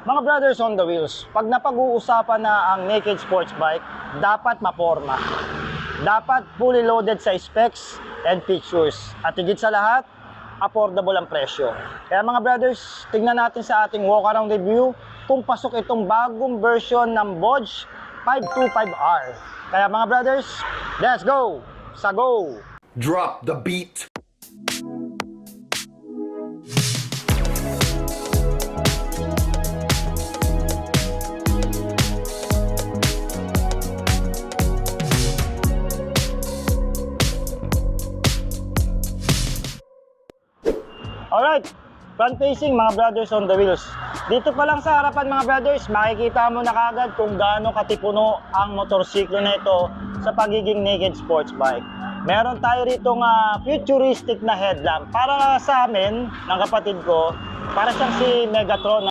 Mga brothers on the wheels, pag napag-uusapan na ang naked sports bike, dapat maporma. Dapat fully loaded sa specs and features. At higit sa lahat, affordable ang presyo. Kaya mga brothers, tingnan natin sa ating walk-around review kung pasok itong bagong version ng Bodge 525R. Kaya mga brothers, let's go! Sa go! Drop the beat. Alright, front facing mga brothers on the wheels. Dito pa lang sa harapan mga brothers, makikita mo na kagad kung gaano katipuno ang motorsiklo na ito sa pagiging naked sports bike. Meron tayo rito futuristic na headlamp. Para sa amin, ng kapatid ko, para siyang si Megatron.